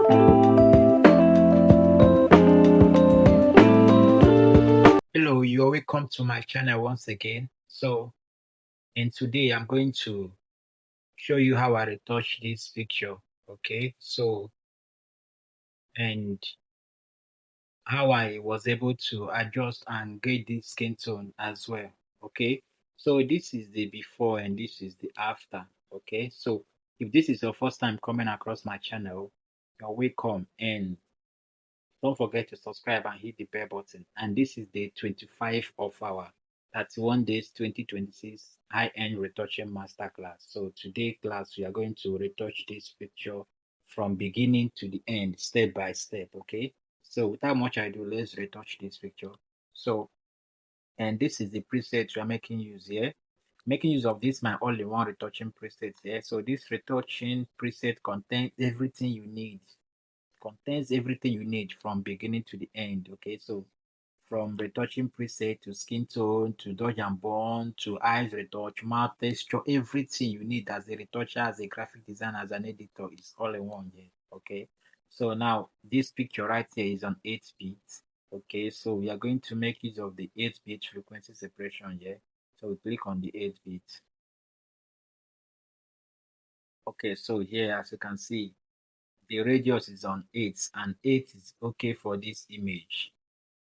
Hello, you're welcome to my channel once again. And today I'm going to show you how I retouch this picture. Okay, and how I was able to adjust and get this skin tone as well. Okay, so this is the before and this is the after. Okay, so if this is your first time coming across my channel, you're welcome, and don't forget to subscribe and hit the bell button. And this is day 25 of our 31 days 2026 high-end retouching masterclass. So today class, we are going to retouch this picture from beginning to the end, step by step. Okay. So without much ado, let's retouch this picture. So, and this is the preset we are making use here. Making use of this my all-in-one retouching preset here. So this retouching preset contains everything you need from beginning to the end. Okay, so from retouching preset to skin tone to dodge and burn to eyes retouch, mouth texture, everything you need as a retoucher, as a graphic designer, as an editor is all in one here. Okay, so now this picture right here is on 8-bit. Okay, so we are going to make use of the 8-bit frequency separation here. So we click on the 8-bit. Okay, so here as you can see, the radius is on 8 and 8 is okay for this image.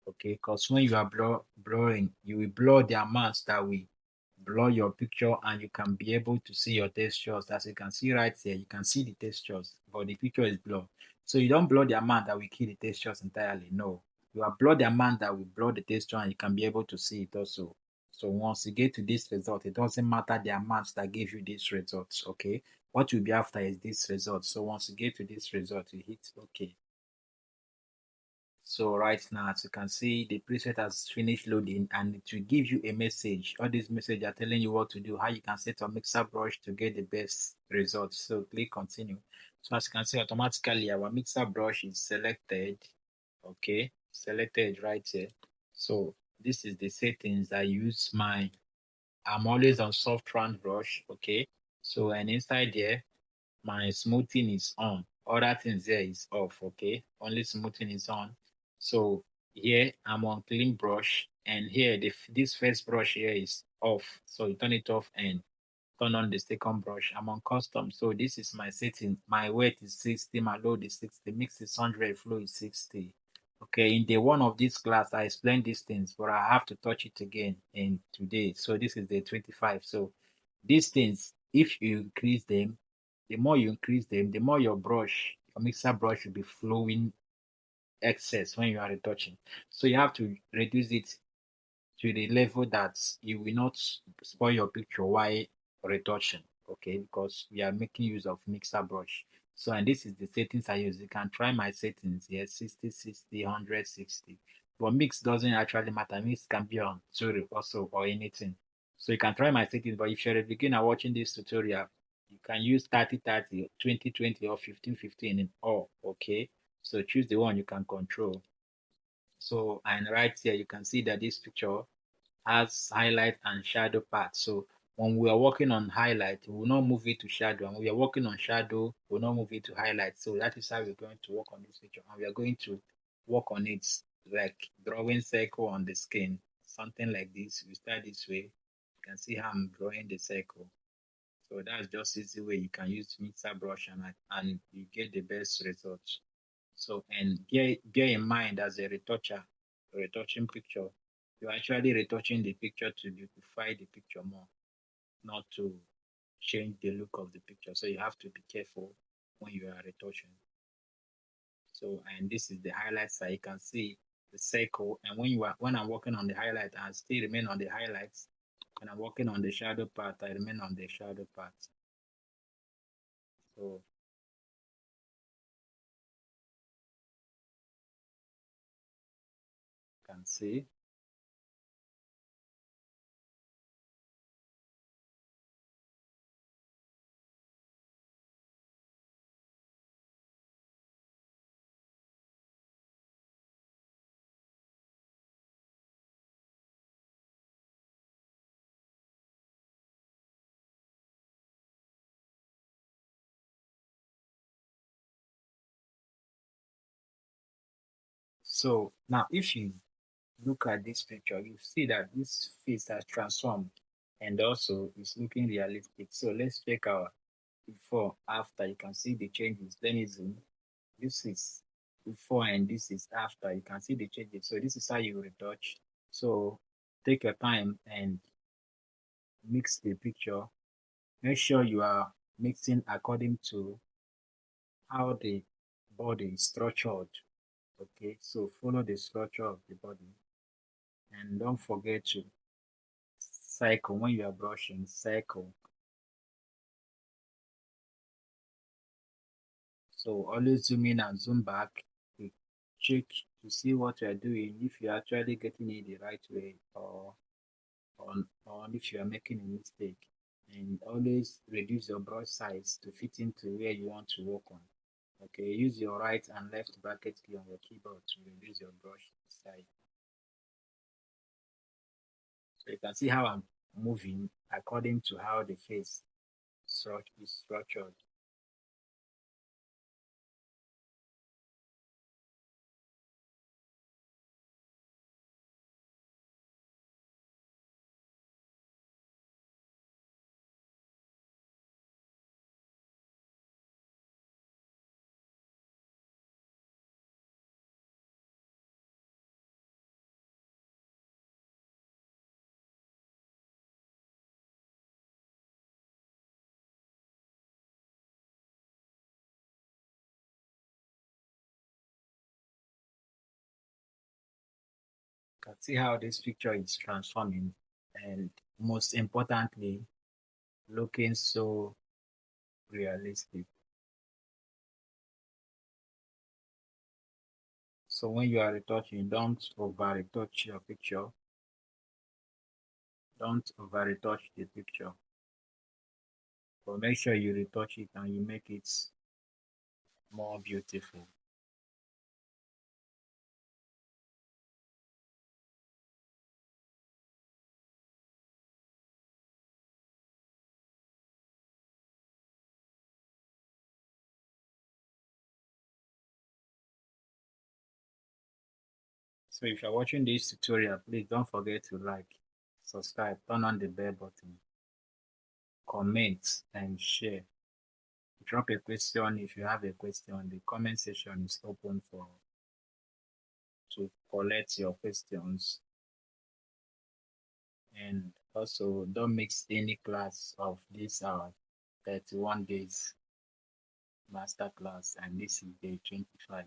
Okay, because when you are blurring, you will blur the amounts that will blur your picture, and you can be able to see your textures. As you can see right here, you can see the textures, but the picture is blurred. So you don't blur the amount that will kill the textures entirely. No, you are blur the amount that will blur the texture, and you can be able to see it also. So once you get to this result, it doesn't matter the amounts that give you this result. Okay, what you'll be after is this result. So once you get to this result, you hit OK. So right now, as you can see, the preset has finished loading, and it will give you a message. All these messages are telling you what to do, how you can set your mixer brush to get the best results. So click continue. So as you can see, automatically our mixer brush is selected. Okay, selected right here. So this is the settings I use. I'm always on soft round brush. Okay, so and inside there, my smoothing is on. Other things there is off. Okay, only smoothing is on. So here I'm on clean brush, and here this first brush here is off. So you turn it off and turn on the second brush. I'm on custom, so this is my setting. My weight is 60, my load is 60, mix is 100, flow is 60. Okay, in the one of this class I explained these things, but I have to touch it again in today. So this is the 25. So these things, if you increase them, the more you increase them, the more your mixer brush will be flowing excess when you are retouching. So you have to reduce it to the level that you will not spoil your picture while retouching. Okay, because we are making use of mixer brush. So, and this is the settings I use. You can try my settings here: 60, 60, 100, 60. But mix doesn't actually matter. Mix can be on tutorial also or anything. So you can try my settings, but if you're a beginner watching this tutorial, you can use 30, 30, 20, 20, or 15, 15 in all. Okay, so choose the one you can control. So, and right here you can see that this picture has highlight and shadow part. So when we are working on highlight, we will not move it to shadow, and when we are working on shadow, we will not move it to highlight. So that is how we're going to work on this picture, and we are going to work on it like drawing circle on the skin, something like this. We start this way. You can see how I'm drawing the circle. So that's just easy way you can use mixer brush, and you get the best results. So, and bear in mind, as a retoucher, retouching picture, you're actually retouching the picture to beautify the picture more, not to change the look of the picture. So you have to be careful when you are retouching. So, and this is the highlights that you can see the circle. And when I'm working on the highlight, I still remain on the highlights. When I'm working on the shadow part, I remain on the shadow part. So you can see. So now if you look at this picture, you see that this face has transformed and also it's looking realistic. So let's check our before, after. You can see the changes. Then it's this is before and this is after. You can see the changes. So this is how you retouch. So take your time and mix the picture. Make sure you are mixing according to how the body is structured. Okay, so follow the structure of the body and don't forget to cycle when you are brushing, cycle. So always zoom in and zoom back to check to see what you are doing, if you're actually getting it the right way or if you are making a mistake. And always reduce your brush size to fit into where you want to work on. Okay, use your right and left bracket key on your keyboard to reduce your brush size. So you can see how I'm moving according to how the face is structured. You can see how this picture is transforming and most importantly, looking so realistic. So when you are retouching, don't over retouch your picture. Don't over retouch the picture. But make sure you retouch it and you make it more beautiful. So if you're watching this tutorial, please don't forget to like, subscribe, turn on the bell button, comment, and share. Drop a question if you have a question. The comment section is open for to collect your questions. And also don't mix any class of this 31 days masterclass, and this is day 25.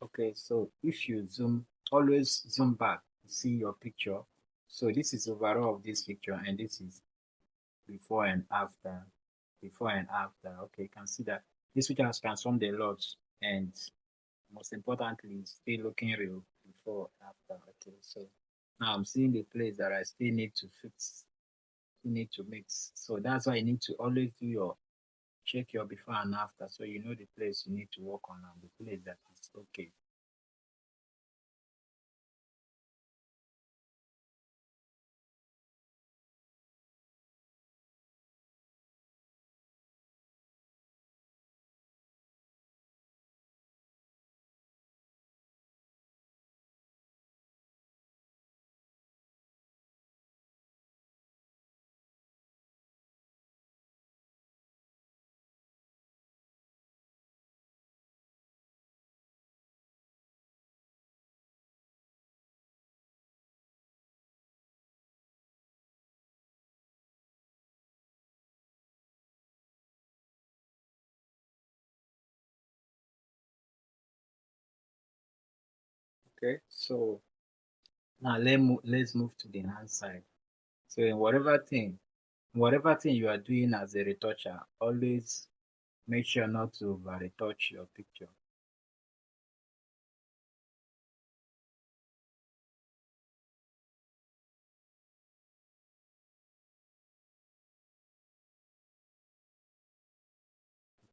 Okay, so if you zoom, always zoom back to see your picture. So this is overall of this picture, and this is before and after. Before and after. Okay, you can see that this picture has transformed a lot, and most importantly, it's still looking real before and after. Okay, so now I'm seeing the place that I still need to fix, still need to mix. So that's why you need to always do your check your before and after, so you know the place you need to work on and the place that is okay. Okay, so now let's move to the hand side. So in whatever thing you are doing as a retoucher, always make sure not to over retouch your picture.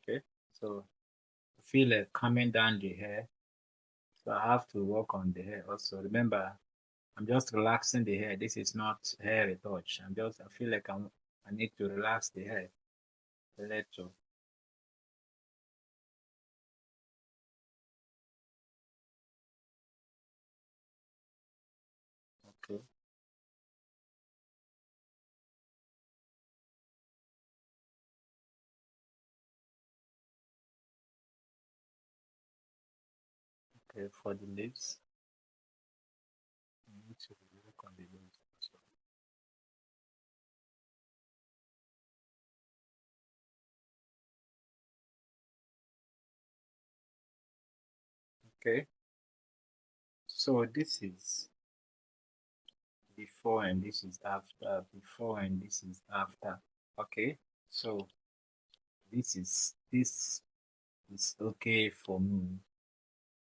Okay, so I feel like coming down the hair, so I have to work on the hair also. Remember, I'm just relaxing the hair. This is not hair retouch. I feel like I need to relax the hair a little. Okay, okay, for the lips, I need to work on the lips also. Okay, so this is before and this is after. Before and this is after. Okay, so this is okay for me.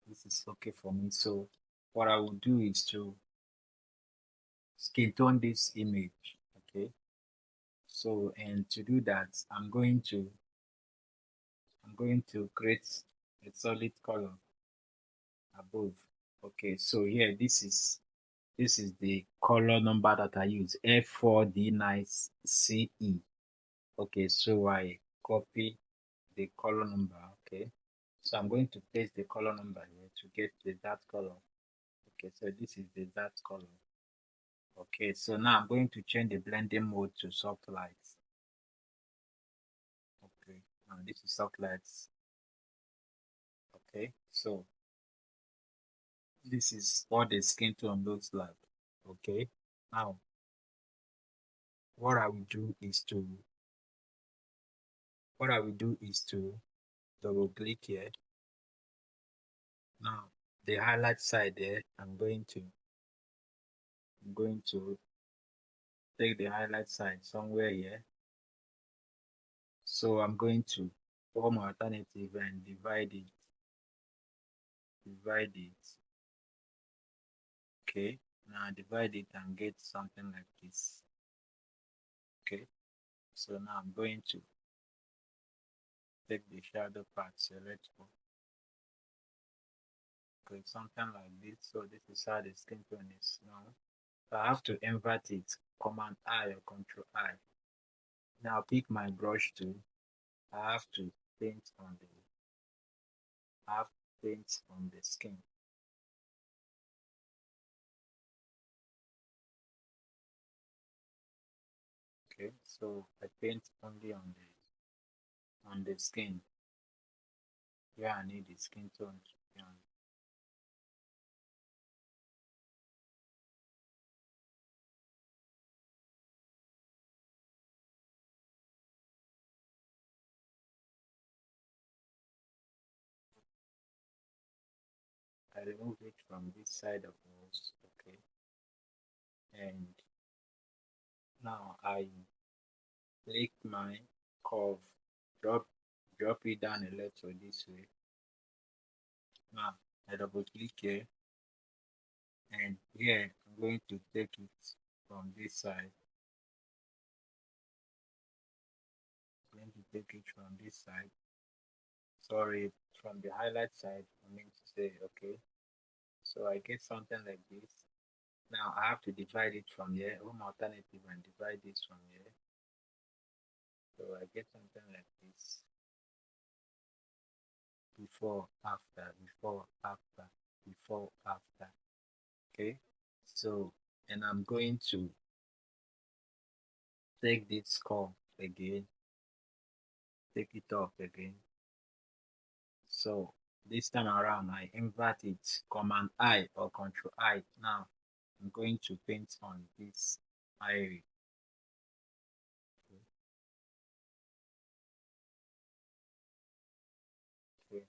This is okay for me. So what I will do is to skin tone this image. Okay. So and to do that, I'm going to create a solid color above. Okay, so here this is the color number that I use, F4D9CE. Okay, so I copy the color number. Okay, so I'm going to paste the color number here to get the that color. Okay, so this is the that color. Okay, so now I'm going to change the blending mode to soft lights. Okay, now this is soft lights. Okay, so this is what the skin tone looks like. Okay, now what I will do is to what I will do is to double click here. Now the highlight side there, I'm going to take the highlight side somewhere here. So I'm going to form an alternative and divide it. Okay, now divide it and get something like this. Okay, so now I'm going to take the shadow part, select all, okay, something like this. So this is how the skin tone is now. So I have to invert it, Command I or Control I. Now pick my brush tool. I have to paint on the I have to paint on the skin. Okay, so I paint only on the skin. Yeah, I need the skin tone to be on. I remove it from this side of the nose. Okay, and now I click my curve, drop drop it down a little this way. Now I double click here, and here I'm going to take it from this side. I'm going to take it from this side. Sorry, from the highlight side. I mean to say, okay. So I get something like this. Now I have to divide it from here, home alternative, and divide this from here. So I get something like this. Before, after, before, after, before, after. Okay. So, and I'm going to take this curve again, take it off again. So this time around, I invert it, Command I or Control I. Now I'm going to paint on this area. Okay.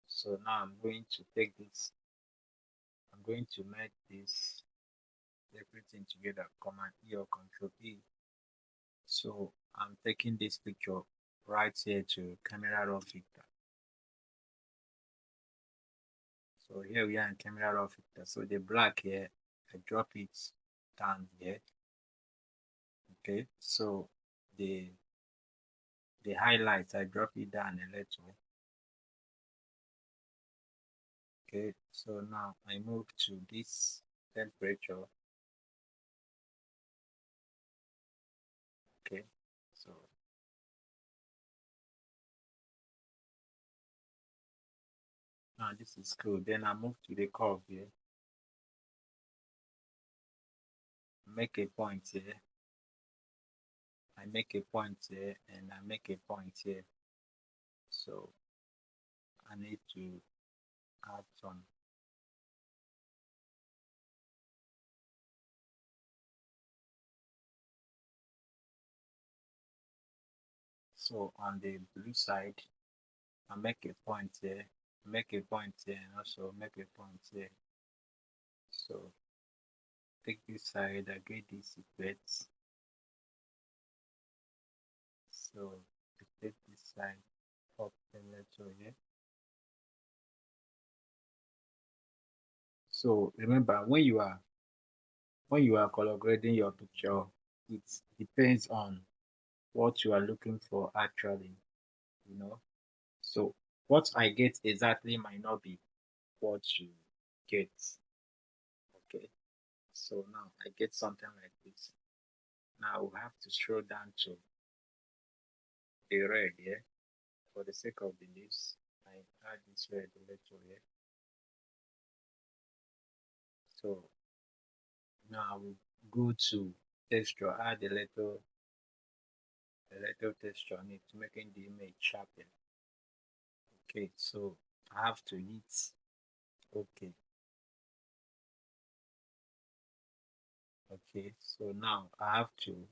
So now I'm going to take this going to make this everything together, Command E or Control E. So I'm taking this picture right here to camera raw filter. So here we are in camera raw filter. So the black here, I drop it down here. Okay, so the highlights, I drop it down a little. Okay, so now I move to this temperature. Okay, so now this is cool. Then I move to the curve here, make a point here. I make a point here and I make a point here. So I need to add some. So on the blue side, I make a point here, make a point here, and also make a point here. So take this side, I get this effect. So I take this side up a little here. So remember, when you are color grading your picture, it depends on what you are looking for actually, you know. So what I get exactly might not be what you get. Okay. So now I get something like this. Now we have to scroll down to the red here. For the sake of the leaves, I add this red a little here. So now we go to texture, add a little texture on it, making the image sharpen. Okay, so I have to hit okay. Okay, so now I have to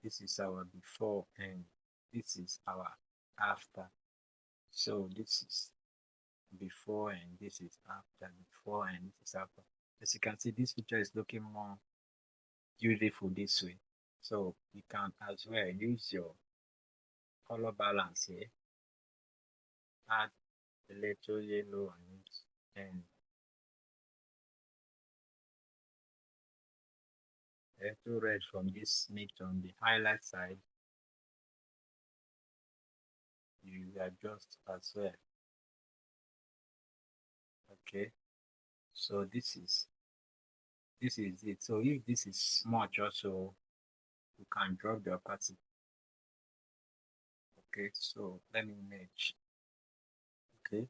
this is our before and this is our after. So this is before and this is after, before and this is after. As you can see, this picture is looking more beautiful this way. So you can as well use your color balance here, add a little yellow on it and a little red from this mid on the highlight side. You adjust as well. Okay, so this is it. So if this is much also, you can drop the opacity. Okay, so let me merge. Okay,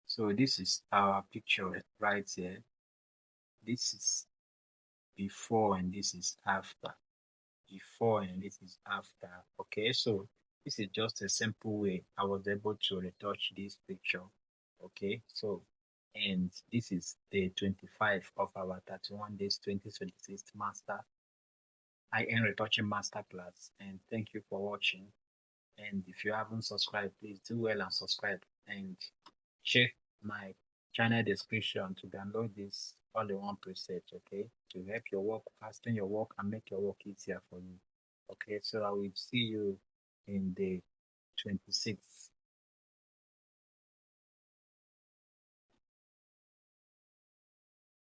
so this is our picture right here. This is before and this is after. Before and this is after. Okay, so this is just a simple way I was able to retouch this picture. Okay, so and this is day 25 of our 31 days 2026 master high-end retouching masterclass, and thank you for watching. And if you haven't subscribed, please do well and subscribe and check my channel description to download this all-in-one preset, okay, to help your work, fasten your work, and make your work easier for you. Okay, so I will see you in the 26th.